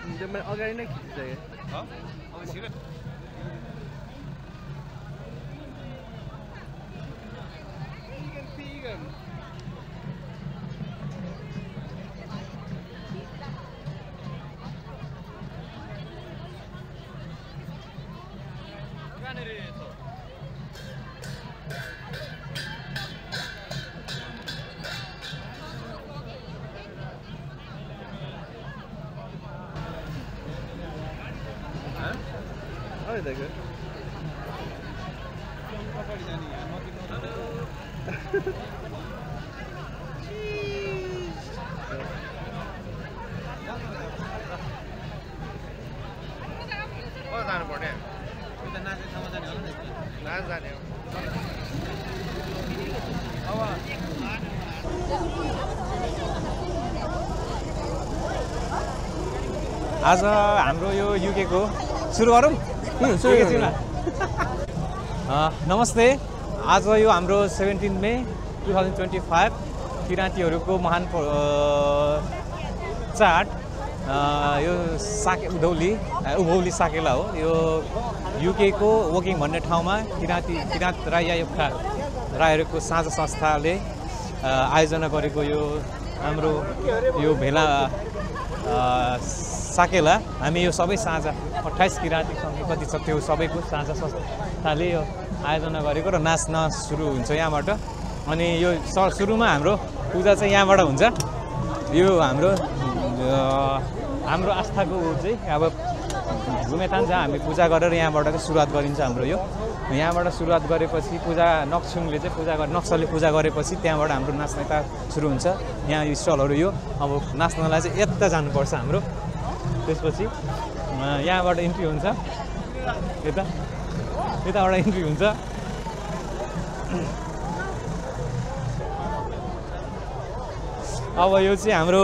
त्यो मैले अगाडि नै खिचिसकेँ अरे देखो जानु पर्ने नाच्ने ठाउँमा जाने होला नि नाच जाने हो आज हाम्रो यो युकेको सुरु गरौँ नमस्ते आज यो हाम्रो 17 मे 2025 किराँतीहरूको महान चाड यो उभौली साकेला हो यो युकेको वोकिङ भन्ने ठाउँमा किराँत राई राईहरूको साझा संस्थाले आयोजना गरेको यो हाम्रो यो भेला साकेला हामी यो सबै साझा 28 किराँती सङ्ख्या कति छ त्यो सबैको साझा संस्थाले यो आयोजना गरेको र नाच्न सुरु हुन्छ यहाँबाट अनि यो सुरुमा हाम्रो पूजा चाहिँ यहाँबाट हुन्छ यो हाम्रो आस्थाको चाहिँ अब घुमेथान जहाँ हामी पूजा गरेर यहाँबाट चाहिँ सुरुवात गरिन्छ हाम्रो यो यहाँबाट सुरुवात गरेपछि पूजा नक्सुङले चाहिँ नक्सलले पूजा गरेपछि त्यहाँबाट हाम्रो नाच्ने सुरु हुन्छ यहाँ यो स्टलहरू यो अब नाच्नलाई चाहिँ यता जानुपर्छ हाम्रो त्यसपछि यहाँबाट इन्ट्री हुन्छ यताबाट इन्ट्री हुन्छ अब यो चाहिँ हाम्रो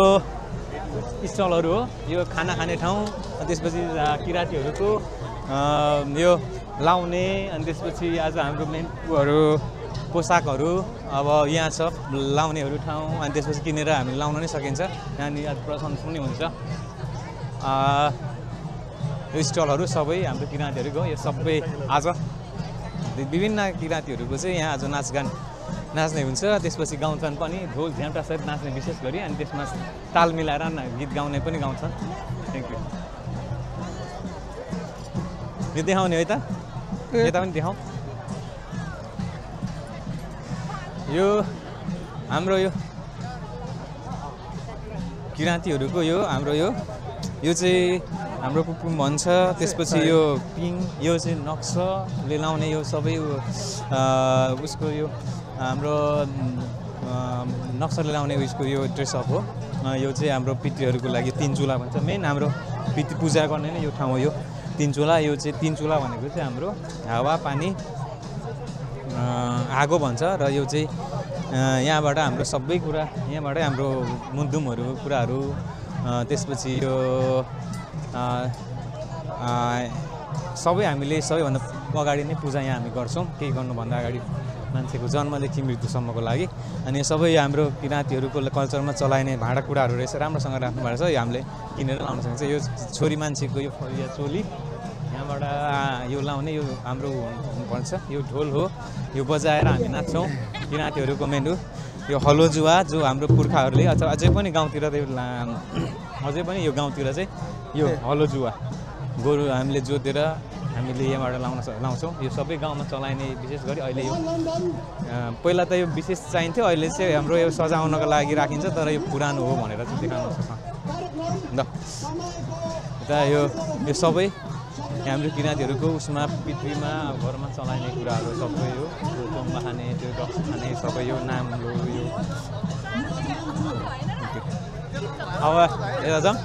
स्टलहरू हो यो खाना खाने ठाउँ त्यसपछि किराँतीहरूको यो लाउने अनि त्यसपछि आज हाम्रो मेन पोसाकहरू अब यहाँ छ लाउनेहरू ठाउँ अनि त्यसपछि किनेर हामीले लाउन नै सकिन्छ यहाँनिर आज प्रदर्शन पनि हुन्छ यो स्टलहरू सबै हाम्रो किराँतीहरूको यो सबै आज विभिन्न किराँतीहरूको चाहिँ यहाँ आज नाचगान नाच्ने हुन्छ त्यसपछि गाउँछन् पनि ढोल झ्याम्टासहित नाच्ने विशेष गरी अनि त्यसमा ताल मिलाएर गीत गाउने पनि गाउँछन् थ्याङ्क यू यो देखाउने है त यता पनि देखाउँ यो हाम्रो यो किराँतीहरूको यो हाम्रो यो चाहिँ हाम्रो पुपुम भन्छ त्यसपछि यो पिङ यो चाहिँ नक्सले लाउने यो सबै उसको यो हाम्रो नक्सलले लाउने उसको यो ड्रेसअप हो यो चाहिँ हाम्रो पितृहरूको लागि 3 चुला भन्छ मेन हाम्रो पितृ पूजा गर्ने नै यो ठाउँ हो यो 3 चुला यो चाहिँ 3 चुला भनेको चाहिँ हाम्रो हावा पानी आगो भन्छ र यो चाहिँ यहाँबाट हाम्रो सबै कुरा यहाँबाटै हाम्रो मुद्दुमहरू कुराहरू त्यसपछि यो सबै हामीले सबैभन्दा अगाडि नै पूजा यहाँ हामी गर्छौँ केही गर्नुभन्दा अगाडि मान्छेको जन्मदेखि मृत्युसम्मको लागि अनि सबै हाम्रो किराँतीहरूको कल्चरमा चलाइने भाँडाकुँडाहरू रहेछ राम्रोसँग राख्नु भएको छ यो हामीले किनेर लाउन सकिन्छ यो छोरी मान्छेको यो फरिया चोली यहाँबाट यो लाउने यो हाम्रो भन्छ यो ढोल हो यो बजाएर हामी नाच्छौँ किराँतीहरूको मेनु यो हलोजुवा जो हाम्रो पुर्खाहरूले अथवा अझै पनि गाउँतिर अझै पनि यो गाउँतिर चाहिँ यो हलोजुवा गोरु हामीले जोतेर हामीले यहाँबाट लाउँछौँ यो सबै गाउँमा चलाइने विशेष गरी अहिले यो पहिला त यो विशेष चाहिन्थ्यो अहिले चाहिँ हाम्रो यो सजाउनको लागि राखिन्छ तर यो पुरानो हो भनेर चाहिँ देखाउन सक्छ ल त यो सबै हाम्रो किराँतीहरूको उसमा पितृमा घरमा चलाइने कुराहरू सबै यो चोङ्गा खाने त्यो रक्स खाने सबै यो नाम यो अब यता जाउँ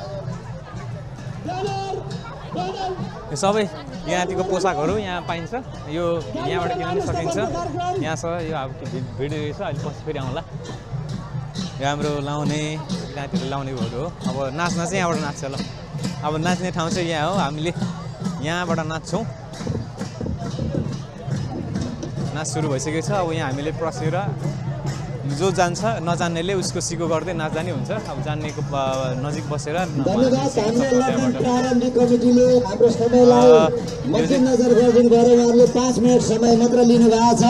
यो सबै किराँतीको पोसाकहरू यहाँ पाइन्छ यो यहाँबाट किन्न सकिन्छ यहाँ छ यो अब भिडियो रहेछ अहिले पछि फेरि आउँला यो हाम्रो लाउने किराँतीहरू लाउनेहरू हो अब नाच्न चाहिँ यहाँबाट नाच्छ ल अब नाच्ने ठाउँ चाहिँ यहाँ हो हामीले यहाँबाट नाच्छौँ नाच सुरु भइसकेको छ अब यहाँ हामीले पसेर जो जान्छ नजान्नेले उसको सिको गर्दै नजाने हुन्छ अब जान्नेको नजिक बसेर धन्यवाद हाम्रो लग्न प्रारम्भिक कमिटीले हाम्रो समयलाई मध्यनजर गरिदिनु भयो उहाँहरूले 5 मिनेट समय मात्र लिनुभएको छ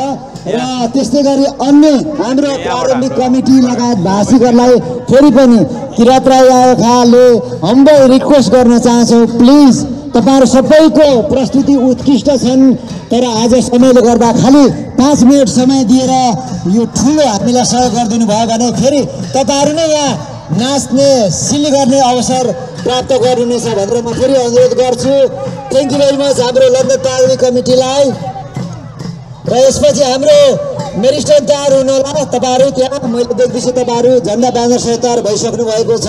र त्यस्तै गरी अन्य हाम्रो प्रारम्भिक कमिटी लगायत भाषिकहरूलाई फेरि पनि किरात राई आयोखाले हम्बल रिक्वेस्ट गर्न चाहन्छौँ प्लिज तपाईहरु सबैको प्रस्तुति उत्कृष्ट छन् तर आज समयले गर्दा खाली 5 मिनेट समय दिएर यो ठुलो हामीलाई सहयोग गरिदिनु भयो भने फेरि तपाईहरु नै यहाँ नाच्ने सिली गर्ने अवसर प्राप्त गर्नुहुनेछ भनेर म फेरि अनुरोध गर्छु थ्यांक यू भेरी मच हाम्रो लग्न प्रारम्भिक कमिटीलाई र यसपछि हाम्रो मेरिस्टन तयार हुन होला तपाईहरु त्यहाँ मैले देख्दैछु तपाईहरु झण्डा ब्यानर सहित तयार भइसक्नु भएको छ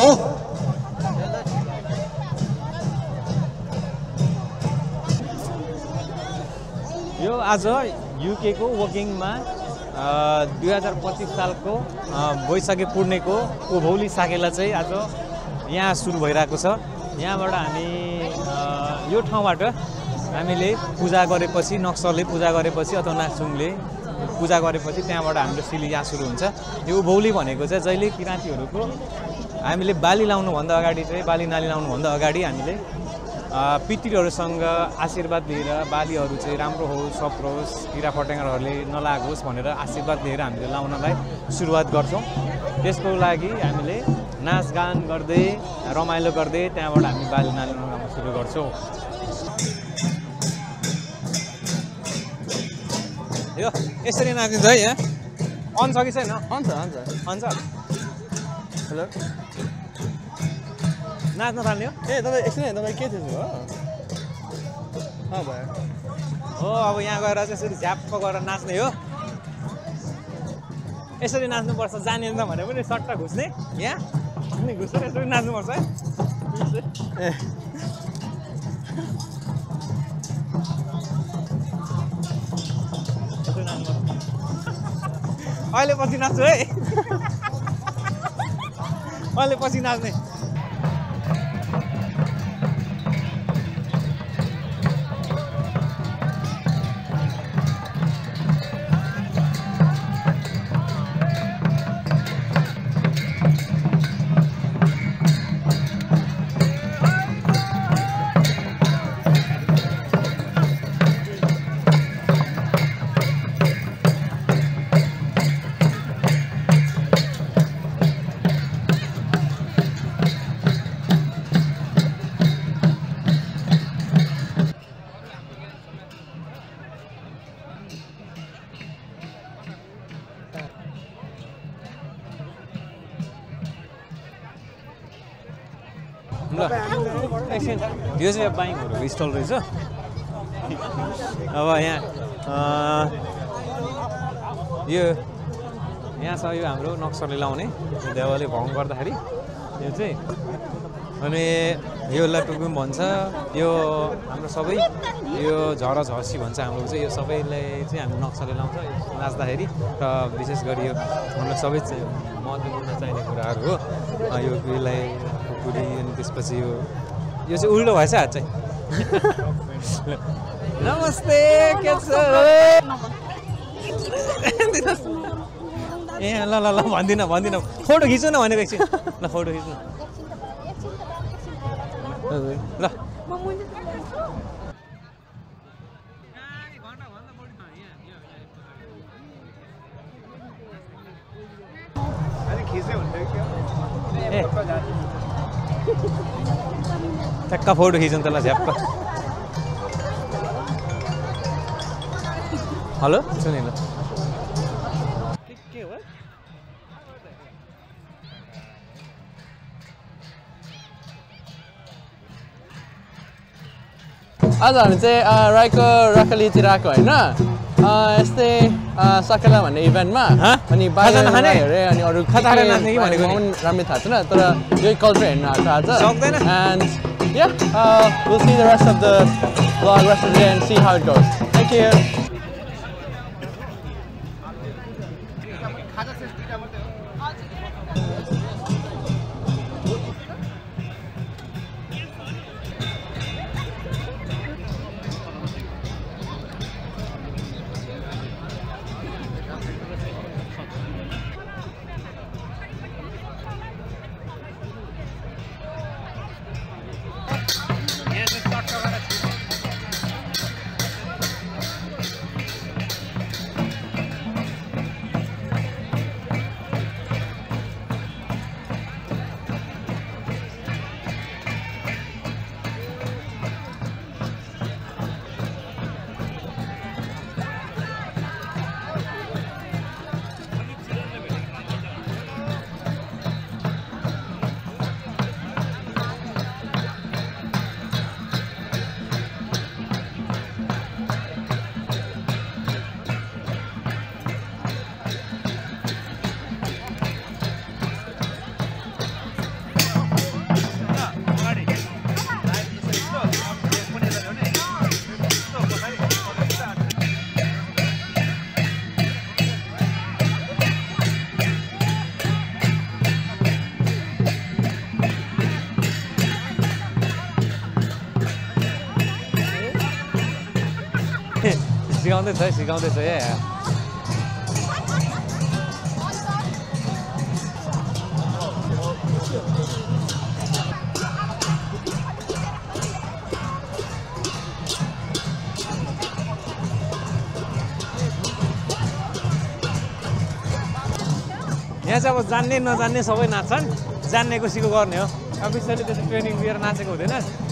यो आज युके को वकिङमा 2025 सालको वैशाखी पूर्णेको उभौली साकेला चाहिँ आज यहाँ सुरु भइरहेको छ यहाँबाट हामी यो ठाउँबाट हामीले पूजा गरेपछि नक्सलले पूजा गरेपछि अथवा नाक्सुङले पूजा गरेपछि त्यहाँबाट हाम्रो सिली यहाँ सुरु हुन्छ यो उभौली भनेको चाहिँ जहिले किराँतीहरूको हामीले बाली लाउनुभन्दा अगाडि चाहिँ बाली नाली लाउनुभन्दा अगाडि हामीले पितृहरूसँग आशीर्वाद लिएर बालीहरू चाहिँ राम्रो होस् सप्रोस् किरा फटेङ्ग्राहरूले नलागोस् भनेर आशीर्वाद लिएर हामीले लाउनलाई सुरुवात गर्छौँ त्यसको लागि हामीले नाचगान गर्दै रमाइलो गर्दै त्यहाँबाट हामी बाली नाली लाउन सुरु गर्छौँ यो यसरी नाचिन्छ है यहाँ अन छ कि छैन अन छ हेलो नाच्न थाल्ने हो ए तपाईँ एकछिन तपाईँ के थियो भयो हो अब यहाँ गएर चाहिँ यसरी झ्याप्प गरेर नाच्ने हो यसरी नाच्नुपर्छ जानिन्छ भने पनि सट्ट घुस्ने यहाँ अनि घुसेर यसरी नाच्नुपर्छ है अहिले पछि नाच्छु है अहिले पछि नाच्ने ल एकछिन यो चाहिँ बाइकहरूको स्टल रहेछ अब यहाँ यो यहाँ छ यो हाम्रो नक्सलले लाउने देवाली भङ गर्दाखेरि यो चाहिँ अनि यो लटुकुम भन्छ यो हाम्रो सबै यो झर झसी भन्छ हाम्रो चाहिँ यो सबैलाई चाहिँ हाम्रो नक्सलले लाउँछ नाच्दाखेरि र विशेष गरी यो हाम्रो सबै महत्त्वपूर्ण चाहिने कुराहरू हो यो उयोलाई खुकुरी अनि त्यसपछि यो चाहिँ उल्टो भएछ हात चाहिँ नमस्ते के छ ए ल ल ल भन्दिनँ फोटो खिच्नु न भनेको एकछिन ल फोटो खिच्नु ल ठ्याक्क फोटो खिच्नु त ल झ्याप्प हेलो सुनि ल आज हामी चाहिँ राईको रकलीतिर आएको होइन यस्तै सकेला भन्ने इभेन्टमा अनि बाहिर हेरेँ अनि अरू राम्रै थाहा छैन तर यही कल्चर हेर्न आएको आज and yeah we'll see the rest of the vlog rest of the day and see how it goes. Thank you. सिकाउँदैछ है सिकाउँदैछ है यहाँ चाहिँ अब जान्ने नजान्ने सबै नाच्छन् जान्ने कोसीको गर्ने हो अब बिस्तारै त्यसो ट्रेनिङ दिएर नाचेको हुँदैन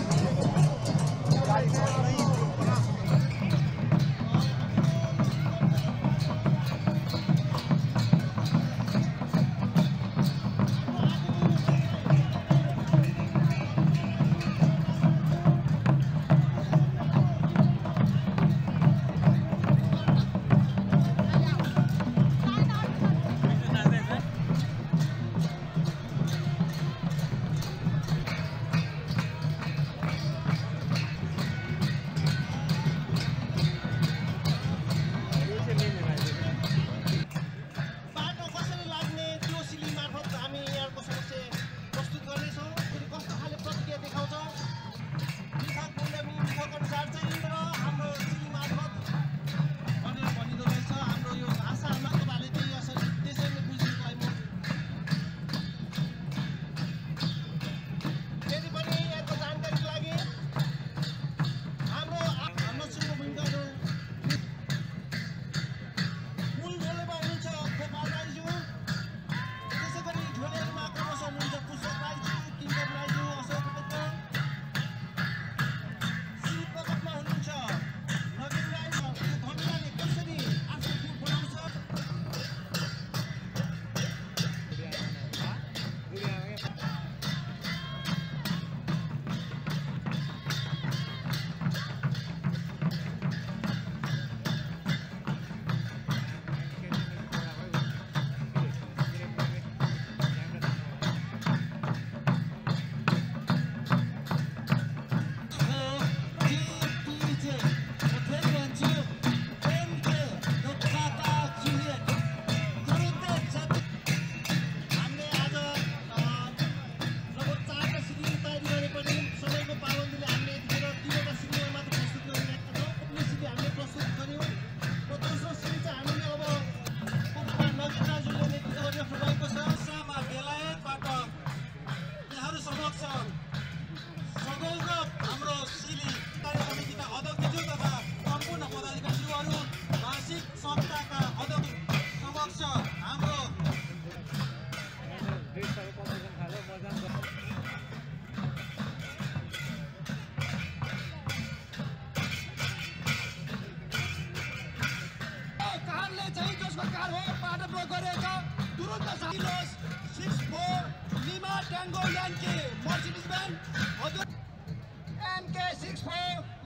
Tango Yankee, Mercedes-Benz, MK64